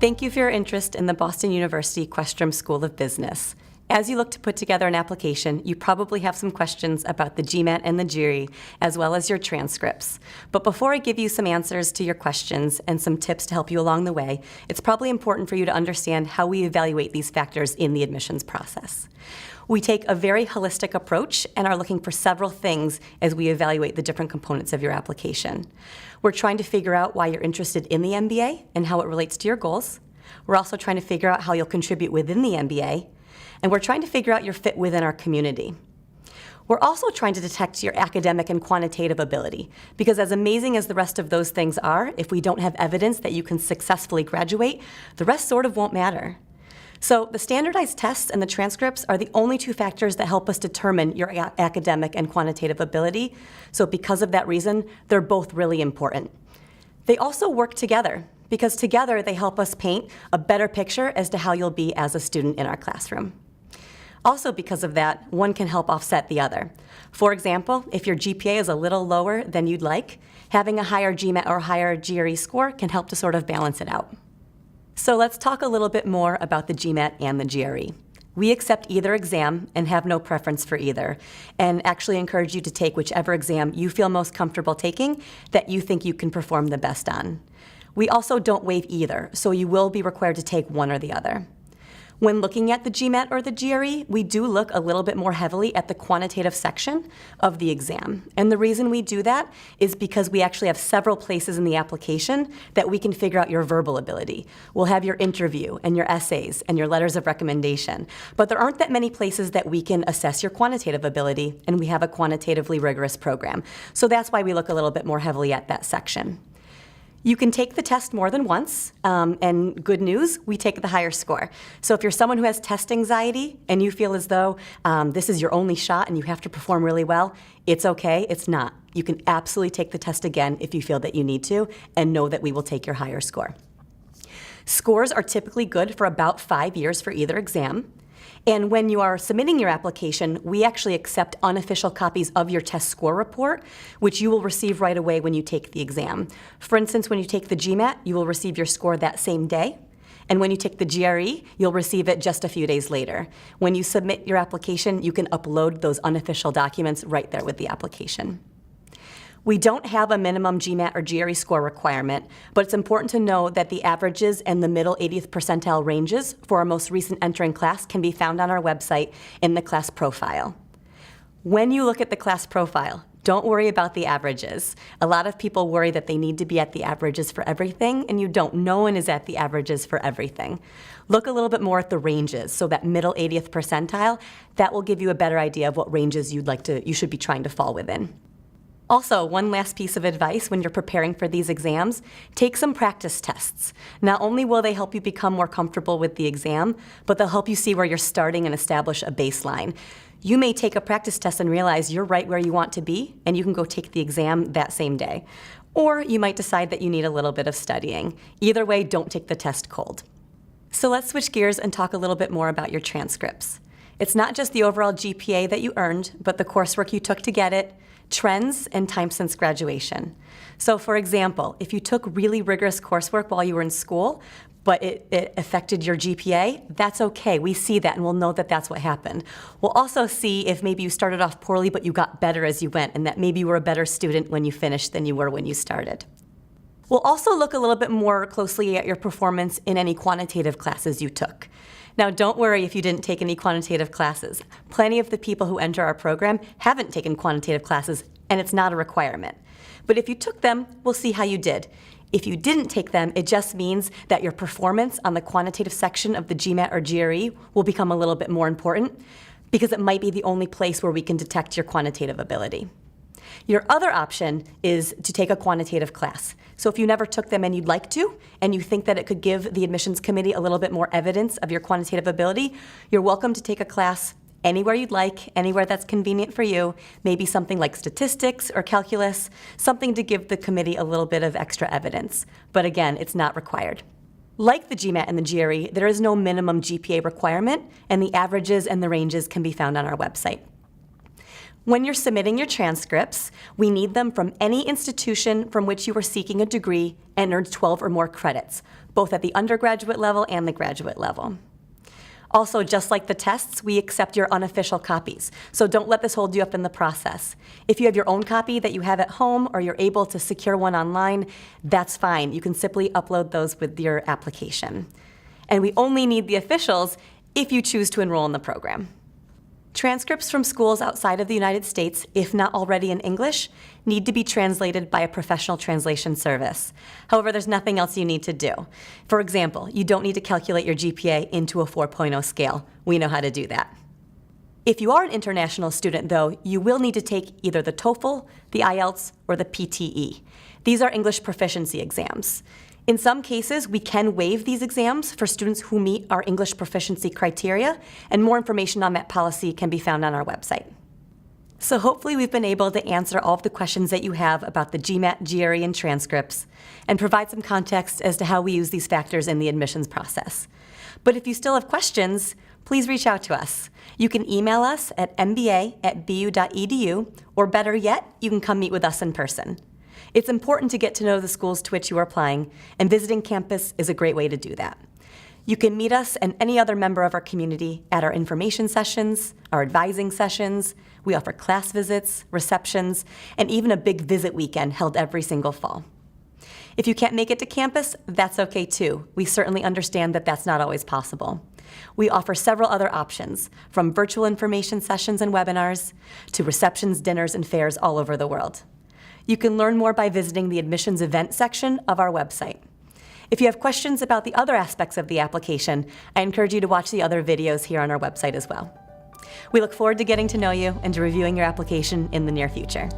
Thank you for your interest in the Boston University Questrom School of Business. As you look to put together an application, you probably have some questions about the GMAT and the GRE, as well as your transcripts. But before I give you some answers to your questions and some tips to help you along the way, it's probably important for you to understand how we evaluate these factors in the admissions process. We take a very holistic approach and are looking for several things as we evaluate the different components of your application. We're trying to figure out why you're interested in the MBA and how it relates to your goals. We're also trying to figure out how you'll contribute within the MBA. And we're trying to figure out your fit within our community. We're also trying to detect your academic and quantitative ability, because as amazing as the rest of those things are, if we don't have evidence that you can successfully graduate, the rest sort of won't matter. So the standardized tests and the transcripts are the only two factors that help us determine your academic and quantitative ability. So because of that reason, they're both really important. They also work together, because together they help us paint a better picture as to how you'll be as a student in our classroom. Also because of that, one can help offset the other. For example, if your GPA is a little lower than you'd like, having a higher GMAT or higher GRE score can help to sort of balance it out. So let's talk a little bit more about the GMAT and the GRE. We accept either exam and have no preference for either, and actually encourage you to take whichever exam you feel most comfortable taking that you think you can perform the best on. We also don't waive either, so you will be required to take one or the other. When looking at the GMAT or the GRE, we do look a little bit more heavily at the quantitative section of the exam. And the reason we do that is because we actually have several places in the application that we can figure out your verbal ability. We'll have your interview and your essays and your letters of recommendation. But there aren't that many places that we can assess your quantitative ability, and we have a quantitatively rigorous program. So that's why we look a little bit more heavily at that section. You can take the test more than once, and good news, we take the higher score. So if you're someone who has test anxiety and you feel as though this is your only shot and you have to perform really well, it's okay, it's not. You can absolutely take the test again if you feel that you need to, and know that we will take your higher score. Scores are typically good for about 5 years for either exam. And when you are submitting your application, we actually accept unofficial copies of your test score report, which you will receive right away when you take the exam. For instance, when you take the GMAT, you will receive your score that same day. And when you take the GRE, you'll receive it just a few days later. When you submit your application, you can upload those unofficial documents right there with the application. We don't have a minimum GMAT or GRE score requirement, but it's important to know that the averages and the middle 80th percentile ranges for our most recent entering class can be found on our website in the class profile. When you look at the class profile, don't worry about the averages. A lot of people worry that they need to be at the averages for everything, and you don't. No one is at the averages for everything. Look a little bit more at the ranges, so that middle 80th percentile, that will give you a better idea of what ranges you should be trying to fall within. Also, one last piece of advice when you're preparing for these exams, take some practice tests. Not only will they help you become more comfortable with the exam, but they'll help you see where you're starting and establish a baseline. You may take a practice test and realize you're right where you want to be, and you can go take the exam that same day. Or you might decide that you need a little bit of studying. Either way, don't take the test cold. So let's switch gears and talk a little bit more about your transcripts. It's not just the overall GPA that you earned, but the coursework you took to get it, trends, and time since graduation. So for example, if you took really rigorous coursework while you were in school, but it affected your GPA, that's okay. We see that and we'll know that that's what happened. We'll also see if maybe you started off poorly but you got better as you went, and that maybe you were a better student when you finished than you were when you started. We'll also look a little bit more closely at your performance in any quantitative classes you took. Now, don't worry if you didn't take any quantitative classes. Plenty of the people who enter our program haven't taken quantitative classes, and it's not a requirement. But if you took them, we'll see how you did. If you didn't take them, it just means that your performance on the quantitative section of the GMAT or GRE will become a little bit more important, because it might be the only place where we can detect your quantitative ability. Your other option is to take a quantitative class. So if you never took them and you'd like to, and you think that it could give the admissions committee a little bit more evidence of your quantitative ability, you're welcome to take a class anywhere you'd like, anywhere that's convenient for you, maybe something like statistics or calculus, something to give the committee a little bit of extra evidence. But again, it's not required. Like the GMAT and the GRE, there is no minimum GPA requirement, and the averages and the ranges can be found on our website. When you're submitting your transcripts, we need them from any institution from which you are seeking a degree and earned 12 or more credits, both at the undergraduate level and the graduate level. Also, just like the tests, we accept your unofficial copies, so don't let this hold you up in the process. If you have your own copy that you have at home or you're able to secure one online, that's fine. You can simply upload those with your application. And we only need the officials if you choose to enroll in the program. Transcripts from schools outside of the United States, if not already in English, need to be translated by a professional translation service. However, there's nothing else you need to do. For example, you don't need to calculate your GPA into a 4.0 scale. We know how to do that. If you are an international student, though, you will need to take either the TOEFL, the IELTS, or the PTE. These are English proficiency exams. In some cases, we can waive these exams for students who meet our English proficiency criteria, and more information on that policy can be found on our website. So hopefully we've been able to answer all of the questions that you have about the GMAT GRE and transcripts, and provide some context as to how we use these factors in the admissions process. But if you still have questions, please reach out to us. You can email us at mba@bu.edu, or better yet, you can come meet with us in person. It's important to get to know the schools to which you are applying, and visiting campus is a great way to do that. You can meet us and any other member of our community at our information sessions, our advising sessions. We offer class visits, receptions, and even a big visit weekend held every single fall. If you can't make it to campus, that's okay too. We certainly understand that that's not always possible. We offer several other options, from virtual information sessions and webinars to receptions, dinners, and fairs all over the world. You can learn more by visiting the admissions event section of our website. If you have questions about the other aspects of the application, I encourage you to watch the other videos here on our website as well. We look forward to getting to know you and to reviewing your application in the near future.